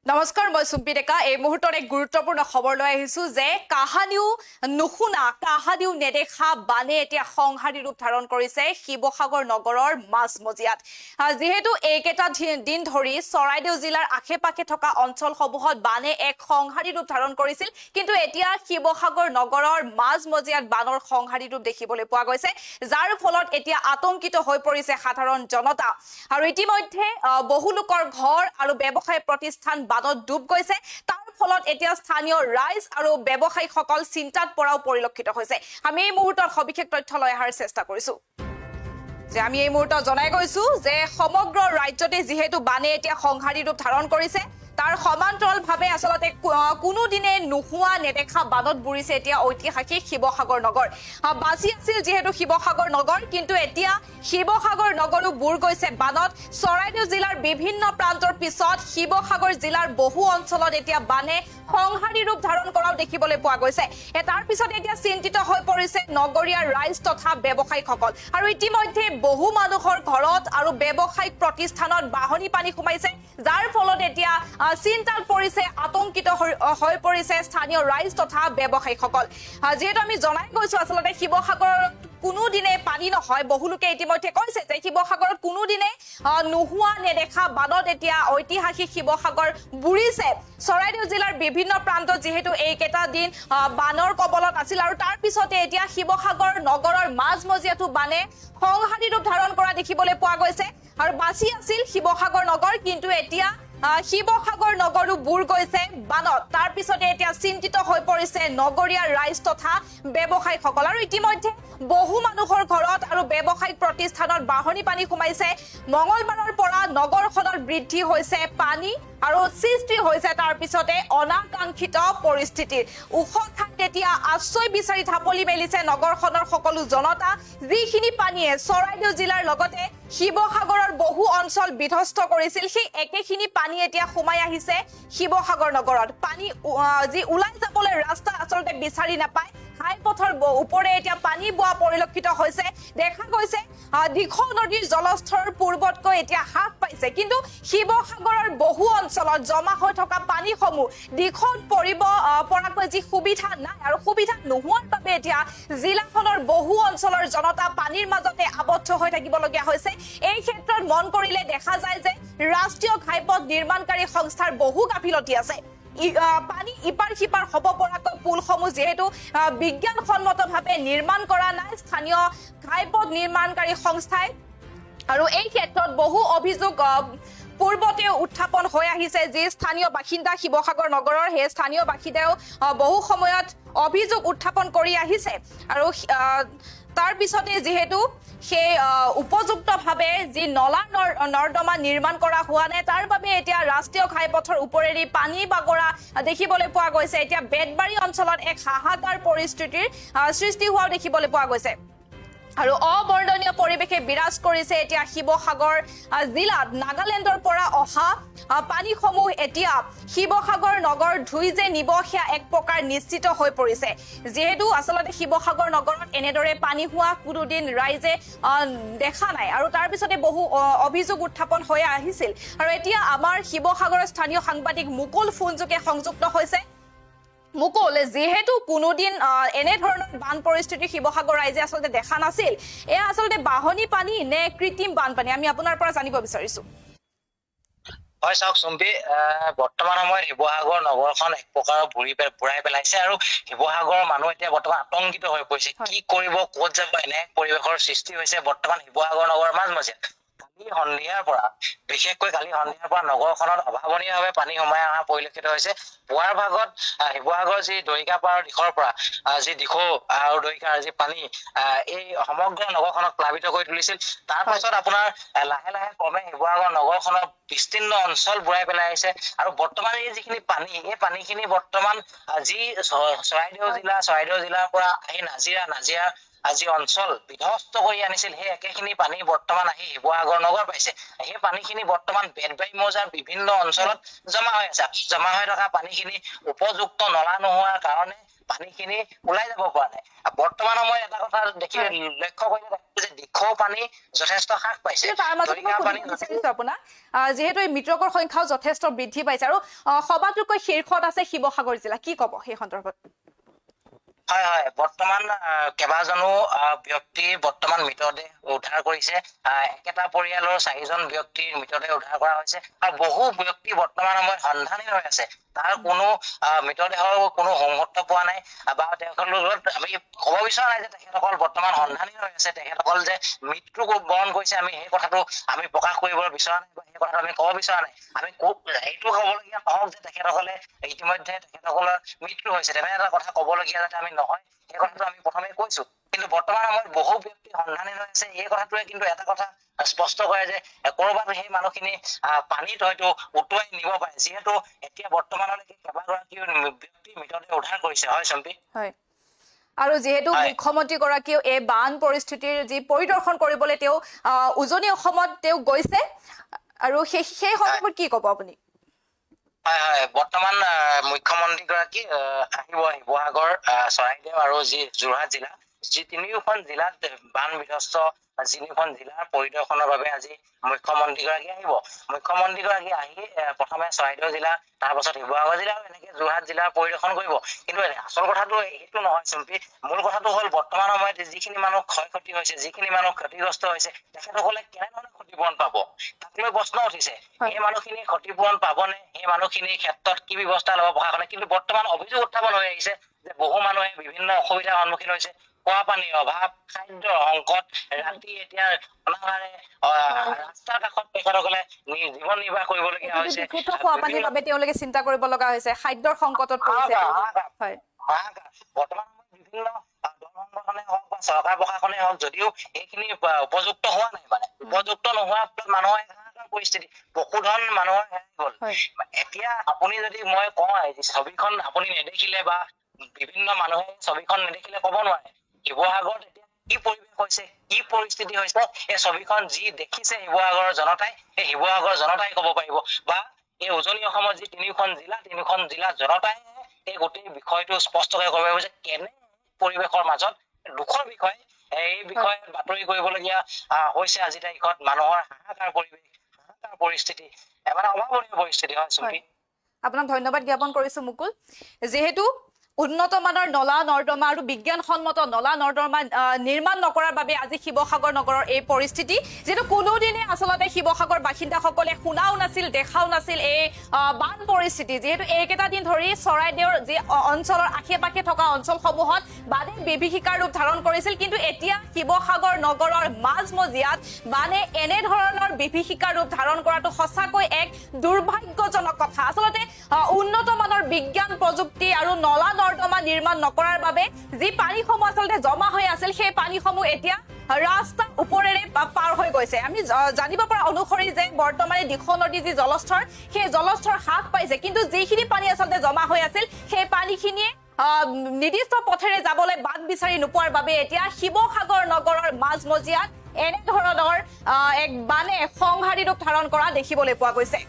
নমস্কাৰ মই সুম্পি ডেকা এই মুহূৰ্তত এক গুৰুত্বপূৰ্ণ খবৰ লৈ আহিছো যে কাহানিও নুশুনা কাহানিও নেদেখা বানে এতিয়া সংহাৰী ৰূপ ধাৰণ কৰিছে শিৱসাগৰ নগৰৰ মাজমজিয়াত যেহেতু এইকেইটা দিন ধৰি চৰাইদেউ জিলাৰ আশে-পাশে থকা অঞ্চলসমূহত বানে এক সংহাৰী ৰূপ ধাৰণ কৰিছিল কিন্তু এতিয়া শিৱসাগৰ নগৰৰ মাজমজিয়াত বানৰ সংহাৰী ৰূপ দেখিবলৈ পোৱা গৈছে যাৰ ফলত এতিয়া আতংকিত হৈ পৰিছে সাধাৰণ জনতা আৰু ইতিমধ্যে বহু লোকৰ ঘৰ আৰু ব্যৱসায় প্ৰতিষ্ঠান বানত ডুব গৈছে তাৰ ফলত এতিয়া স্থানীয় ৰাইজ আৰু ব্যৱসায়ীসকল চিন্তাত পৰাও পৰিলক্ষিত হৈছে আমি এই মুহূৰ্তত সবিশেষ তথ্য লৈ অহাৰ চেষ্টা কৰিছো যে আমি এই মুহূৰ্তত জনাই গৈছো যে সমগ্ৰ ৰাজ্যতে যেহেতু বানে এতিয়া সংহাৰী ৰূপ ধাৰণ কৰিছে তাৰ সমান্তৰালভাৱে আসলতে কোনো দিনে নোহোৱা নেদেখা বানত বুৰিছে এতিয়া ঐতিহাসিক শিৱসাগৰ নগৰ বাছি আছিল যেহেতু শিৱসাগৰ নগৰ কিন্তু এতিয়া শিৱসাগৰ নগৰো বুৰ গৈছে বানত চৰাইদেউ জিলাৰ বিভিন্ন প্ৰান্তৰ পিছত শিৱসাগৰ জিলাৰ বহু অঞ্চলত এতিয়া বানে সংহাৰী ৰূপ ধাৰণ কৰাও দেখিবলৈ পোৱা গৈছে তাৰ পিছত এতিয়া চিন্তিত হৈ পৰিছে নগৰীয়া ৰাইজ তথা ব্যৱসায়ীসকল আৰু ইতিমধ্যে বহু মানুহৰ ঘৰত আৰু ব্যৱসায়িক প্ৰতিষ্ঠানত বাহনী পানী সোমাইছে যাৰ ফলত এতিয়া চিন্তাত পৰিছে আতংকিত হৈ পৰিছে স্থানীয় ৰাইজ তথা ব্যৱসায়ীসকল যেহেতু আমি জনাই গৈছো আসলতে শিৱসাগৰত কোনো দিনে পানী নহয় বহুলোকে ইতিমধ্যে কৈছে যে শিৱসাগৰত কোনো দিনে নোহোৱা নেদেখা বানত এতিয়া ঐতিহাসিক শিৱসাগৰ বুৰিছে চৰাইদেউ জিলাৰ বিভিন্ন প্ৰান্তত যেহেতু এইকেইটা দিন বানৰ কবলত আছিল আৰু তাৰ পিছতে এতিয়া শিৱসাগৰ নগৰৰ মাজমজিয়াটো বানে সংহাৰী ৰূপ ধাৰণ কৰা দেখিবলৈ পোৱা গৈছে আৰু বাছি আছিল শিৱসাগৰ নগৰ কিন্তু এতিয়া শিৱসাগৰ নগৰো বুৰ গৈছে বানত তাৰ পিছতে এতিয়া চিন্তিত হৈ পৰিছে নগৰীয়া ৰাইজ তথা ব্যৱসায়ীসকল আৰু ইতিমধ্যে বহু মানুহৰ ঘৰত আৰু ব্যৱসায়িক প্ৰতিষ্ঠানত বাহনী পানী সোমাইছে মঙলবাৰৰ পৰা নগৰখনত বৃদ্ধি হৈছে পানী আৰু সৃষ্টি হৈছে তাৰ পিছতে অনাকাংক্ষিত পৰিস্থিতিৰ ওখ ঠাইত এতিয়া আশ্ৰয় বিচাৰি ঢাপলি মেলিছে নগৰখনৰ সকলো জনতা যিখিনি পানীয়ে চৰাইদেউ জিলাৰ লগতে শিৱসাগৰৰ বহু অঞ্চল বিধ্বস্ত কৰিছিল সেই একেখিনি পানী এতিয়া সোমাই আহিছে শিৱসাগৰ নগৰত পানী যি ওলাই যাবলৈ ৰাস্তা আচলতে বিচাৰি নাপায় ঘাইপথৰ ওপৰে এতিয়া পানী বোৱা পৰিলক্ষিত হৈছে দেখা গৈছে দিখৌ নদীৰ জলস্তৰ পূৰ্বতকৈ এতিয়া হ্ৰাস পাইছে কিন্তু শিৱসাগৰৰ বহু অঞ্চলত জমা হৈ থকা পানীসমূহ দিখৌত পৰিব পৰাকৈ যি সুবিধা নাই আৰু সুবিধা নোহোৱাৰ বাবে এতিয়া জিলাখনৰ বহু অঞ্চলৰ জনতা পানীৰ মাজতে আবদ্ধ হৈ থাকিবলগীয়া হৈছে এই ক্ষেত্ৰত মন কৰিলে দেখা যায় যে ৰাষ্ট্ৰীয় ঘাইপথ নিৰ্মাণকাৰী সংস্থাৰ বহু গাফিলতি আছে পানী ইপাৰ সিপাৰ হ'ব পৰাকৈ পুলসমূহ যেহেতু বিজ্ঞানসন্মতভাৱে নিৰ্মাণ কৰা নাই স্থানীয় ঘাইপথ নিৰ্মাণকাৰী সংস্থাই আৰু এই ক্ষেত্ৰত বহু অভিযোগ পূৰ্বতে উত্থাপন হৈ আহিছে যি স্থানীয় বাসিন্দা শিৱসাগৰ নগৰৰ সেই স্থানীয় বাসিন্দাও বহু সময়ত অভিযোগ উত্থাপন কৰি আহিছে আৰু তাৰ পিছতে যেহেতু সেই উপযুক্তভাৱে যি নলা নৰ্দমা নিৰ্মাণ কৰা হোৱা নাই তাৰ বাবে এতিয়া ৰাষ্ট্ৰীয় ঘাইপথৰ ওপৰেদি পানী বাগৰা দেখিবলৈ পোৱা গৈছে এতিয়া বেতবাৰী অঞ্চলত এক হাহাকাৰ পৰিস্থিতিৰ সৃষ্টি হোৱাও দেখিবলৈ পোৱা গৈছে আৰু অবৰ্ণনীয় পৰিৱেশে বিৰাজ কৰিছে এতিয়া শিৱসাগৰ জিলাত নাগালেণ্ডৰ পৰা অহা পানীসমূহ এতিয়া শিৱসাগৰ নগৰ ধুই যে নিব সেয়া এক প্ৰকাৰ নিশ্চিত হৈ পৰিছে যেহেতু আচলতে শিৱসাগৰ নগৰত এনেদৰে পানী হোৱা কোনোদিন ৰাইজে দেখা নাই আৰু তাৰ পিছতে বহু অভিযোগ উত্থাপন হৈ আহিছিল আৰু এতিয়া আমাৰ শিৱসাগৰৰ স্থানীয় সাংবাদিক মুকুল ফোনযোগে সংযুক্ত হৈছে মুকুল যেহেতু কোনোদিন এনে ধৰণৰ বান পৰিস্থিতি শিৱসাগৰ ৰাইজে আচলতে দেখা নাছিল এয়া আচলতে বাহনী পানী নে কৃত্ৰিম বানপানী আমি আপোনাৰ পৰা জানিব বিচাৰিছো হয় চাওক চুম্পি বৰ্তমান সময়ত শিৱসাগৰ নগৰখন এক প্ৰকাৰৰ বুৰাই পেলাইছে আৰু শিৱসাগৰৰ মানুহ এতিয়া বৰ্তমান আতংকিত হৈ পৰিছে কি কৰিব ক'ত যাব এনে পৰিৱেশৰ সৃষ্টি হৈছে বৰ্তমান শিৱসাগৰ নগৰৰ মাজমজিয়াত কালি সন্ধিয়াৰ পৰা নগৰখনত অভাৱনীয়ভাৱে পানী সোমাই অহা পৰিলক্ষিত হৈছে পুৱাৰ ভাগত শিৱসাগৰ যি দৰিকাপাৰৰ দিশৰ পৰা যি দিখৌ আৰু দৰিকাৰ যি পানী এই সমগ্ৰ নগৰখনক প্লাবিত কৰি তুলিছিল তাৰ পাছত আপোনাৰ লাহে লাহে ক্ৰমে শিৱসাগৰ নগৰখনৰ বিস্তীৰ্ণ অঞ্চল বুৰাই পেলাই আহিছে আৰু বৰ্তমান এই যিখিনি পানী এই পানীখিনি বৰ্তমান যি চৰাইদেউ জিলাৰ পৰা আহি নাজিৰা আজি অঞ্চল বিধ্বস্ত কৰি আনিছিল সেই একেখিনি পানী বৰ্তমান আহি শিৱসাগৰ নগৰ পাইছে সেই পানীখিনি বৰ্তমান বেতবাৰী মৌজাৰ বিভিন্ন অঞ্চলত জমা হৈ আছে জমা হৈ থকা পানীখিনি উপযুক্ত নলা নোহোৱাৰ কাৰণে পানীখিনি ওলাই যাব পৰা নাই। বৰ্তমান সময়ত এটা কথা দেখি লক্ষ্য কৰিলে দেখো যে দিখৌ পানী যথেষ্ট হ্ৰাস পাইছে, কিন্তু তাৰ মাজতে মই সুধিব বিচাৰিছো আপোনাক, যিহেতু এই মৃতকৰ সংখ্যাও যথেষ্ট বৃদ্ধি পাইছে আৰু সবাতোকৈ শীৰ্ষত আছে শিৱসাগৰ জিলা, কি ক'ব সেই সন্দৰ্ভত? হয় হয়, বৰ্তমান কেইবাজনো ব্যক্তি বৰ্তমান মৃতদেহ উদ্ধাৰ কৰিছে। একেটা পৰিয়ালৰ 4জন ব্যক্তিৰ মৃতদেহ উদ্ধাৰ কৰা হৈছে আৰু বহু ব্যক্তি বৰ্তমান সময়ত সন্ধানী হৈ আছে। তাৰ কোনো মৃতদেহৰ কোনো সংহত পোৱা নাই বা তেখেতৰ লগত আমি ক'ব বিচৰা নাই যে তেখেতসকল বৰ্তমান সন্ধানী হৈ আছে, তেখেতসকল যে মৃত্যু বৰণ কৰিছে আমি সেই কথাটো আমি প্ৰকাশ কৰিবলৈ বিচৰা নাই বা সেই কথাটো আমি ক'ব বিচৰা নাই। আমি এইটো ক'বলগীয়া নহওক যে তেখেতসকলে ইতিমধ্যে তেখেতসকলৰ মৃত্যু হৈছে, তেনে এটা কথা ক'বলগীয়া যাতে আমি নহয়, সেই কথাটো আমি প্ৰথমে কৈছো। কিন্তু বৰ্তমান সময়ত বহু ব্যক্তি সন্ধানী হৈ আছে, এই কথাটোৱে কিন্তু এটা কথা স্পষ্ট কৰে যে কৰবাত সেই মানুহখিনি পানীত হয়তো উটুৱাই নিব পাৰে, যিহেতু এতিয়া বৰ্তমানলৈকে কেইবাগৰাকীও ব্যক্তি মৃতদেহ উদ্ধাৰ কৰিছে। হয় চম্পী? হয়, আৰু যিহেতু মুখ্যমন্ত্ৰী গৰাকীও এই বান পৰিস্থিতিৰ যি পৰিদৰ্শন কৰিবলৈ তেওঁ উজনি অসমত তেওঁ গৈছে, আৰু সেই সন্দৰ্ভত কি ক'ব আপুনি? হয় হয়, বৰ্তমান মুখ্যমন্ত্ৰী গৰাকী আহিব শিৱসাগৰ, চৰাইদেউ আৰু যি যোৰহাট জিলা, যি তিনিওখন জিলাত বান বিধ্বস্ত যিখন জিলাৰ পৰিদৰ্শনৰ বাবে আজি মুখ্যমন্ত্ৰী গৰাকী আহিব। মুখ্যমন্ত্ৰী গৰাকী আহি প্ৰথমে চৰাইদেউ জিলা, তাৰ পাছত শিৱসাগৰ জিলা আৰু এনেকে যোৰহাট জিলাৰ পৰিদৰ্শন কৰিব। কিন্তু আচল কথাটো এইটো নহয় চম্পী, মূল কথাটো হ'ল বৰ্তমান সময়ত যিখিনি মানুহ ক্ষয় ক্ষতি হৈছে, যিখিনি মানুহ ক্ষতিগ্ৰস্ত হৈছে, তেখেতসকলে কেনেধৰণে ক্ষতিপূৰণ পাব তাক লৈ প্ৰশ্ন উঠিছে। এই মানুহখিনি ক্ষতিপূৰণ পাবনে, এই মানুহখিনিৰ ক্ষেত্ৰত কি ব্যৱস্থা ল'ব প্ৰশাসনে? কিন্তু বৰ্তমান অভিযোগ উত্থাপন হৈ আহিছে যে বহু মানুহে বিভিন্ন অসুবিধাৰ সন্মুখীন হৈছে, খোৱা পানীৰ অভাৱ, খাদ্যৰ সংকট, ৰাতি এতিয়া অনাহাৰে ৰাস্তাৰ কাষত তেখেতসকলে জীৱন নিৰ্বাহ কৰিবলগীয়া হৈছে। বিশুদ্ধ খোৱা পানীৰ বাবে তেওঁলোকে চিন্তা কৰিব লগা হৈছে, খাদ্যৰ সংকটত পৰিছে। হয়, বৰ্তমান সময়ত বিভিন্ন দল সংগঠনে হওক বা চৰকাৰ প্ৰশাসনে হওক, যদিও এইখিনি উপযুক্ত হোৱা নাই, মানে উপযুক্ত নোহোৱাৰ ফলত মানুহৰ পৰিস্থিতি, পশুধন মানুহৰ হেৰাই গ'ল। এতিয়া আপুনি যদি মই কওঁ ছবিখন আপুনি নেদেখিলে বা বিভিন্ন মানুহে ছবিখন নেদেখিলে ক'ব নোৱাৰে শিৱসাগৰত এতিয়া কি পৰিৱেশ হৈছে, কি পৰিস্থিতি হৈছে। এই ছবিখন যি দেখিছে শিৱসাগৰৰ জনতাই, সেই শিৱসাগৰৰ জনতাই ক'ব পাৰিব, বা এই উজনি অসমৰ যি তিনিখন জিলা জনতাই এই গোটেই বিষয়টো স্পষ্টকৈ ক'ব পাৰিব যে কেনে পৰিৱেশৰ মাজত, দুখৰ বিষয় এই বিষয়ে বাতৰি কৰিবলগীয়া হৈছে আজিৰ তাৰিখত। মানুহৰ হাহাকাৰ পৰিৱেশ, হাহাকাৰ পৰিস্থিতি, মানে অভাৱনীয় পৰিস্থিতি। হয় চুমকি, আপোনাক ধন্যবাদ জ্ঞাপন কৰিছো মুকুল। যিহেতু উন্নত মানৰ নলা নৰ্দমা আৰু বিজ্ঞানসন্মত নলা নৰ্দমা নিৰ্মাণ নকৰাৰ বাবে আজি শিৱসাগৰ নগৰৰ এই পৰিস্থিতি, যিটো কোনোদিনে আচলতে শিৱসাগৰ বাসিন্দাসকলে শুনাও নাছিল, দেখাও নাছিল এই বান পৰিস্থিতি। যিহেতু এইকেইটা দিন ধৰি চৰাইদেউৰ যি অঞ্চলৰ আশে পাশে থকা অঞ্চলসমূহত বানে বিভীষিকাৰ ৰূপ ধাৰণ কৰিছিল, কিন্তু এতিয়া শিৱসাগৰ নগৰৰ মাজমজিয়াত বানে এনেধৰণৰ বিভীষিকাৰ ৰূপ ধাৰণ কৰাটো সঁচাকৈ এক দুৰ্ভাগ্যজনক কথা। আচলতে উন্নত মানৰ বিজ্ঞান প্ৰযুক্তি আৰু নলা নৰ্দমা নিৰ্মাণ নকৰাৰ বাবে যি পানীসমূহ আচলতে জমা হৈ আছিল, সেই পানীসমূহ এতিয়া ৰাস্তাৰ ওপৰেৰে পাৰ হৈ গৈছে। আমি জানিব পৰা অনুসৰি যে বৰ্তমানে দিখৌ নদীৰ যি জলস্তৰ, সেই জলস্তৰ হ্ৰাস পাইছে, কিন্তু যিখিনি পানী আচলতে জমা হৈ আছিল, সেই পানীখিনিয়ে নিৰ্দিষ্ট পথেৰে যাবলৈ বাট বিচাৰি নোপোৱাৰ বাবে এতিয়া শিৱসাগৰ নগৰৰ মাজমজিয়াত এনেধৰণৰ এক বানে সংহাৰী ৰূপ ধাৰণ কৰা দেখিবলৈ পোৱা গৈছে।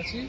আছে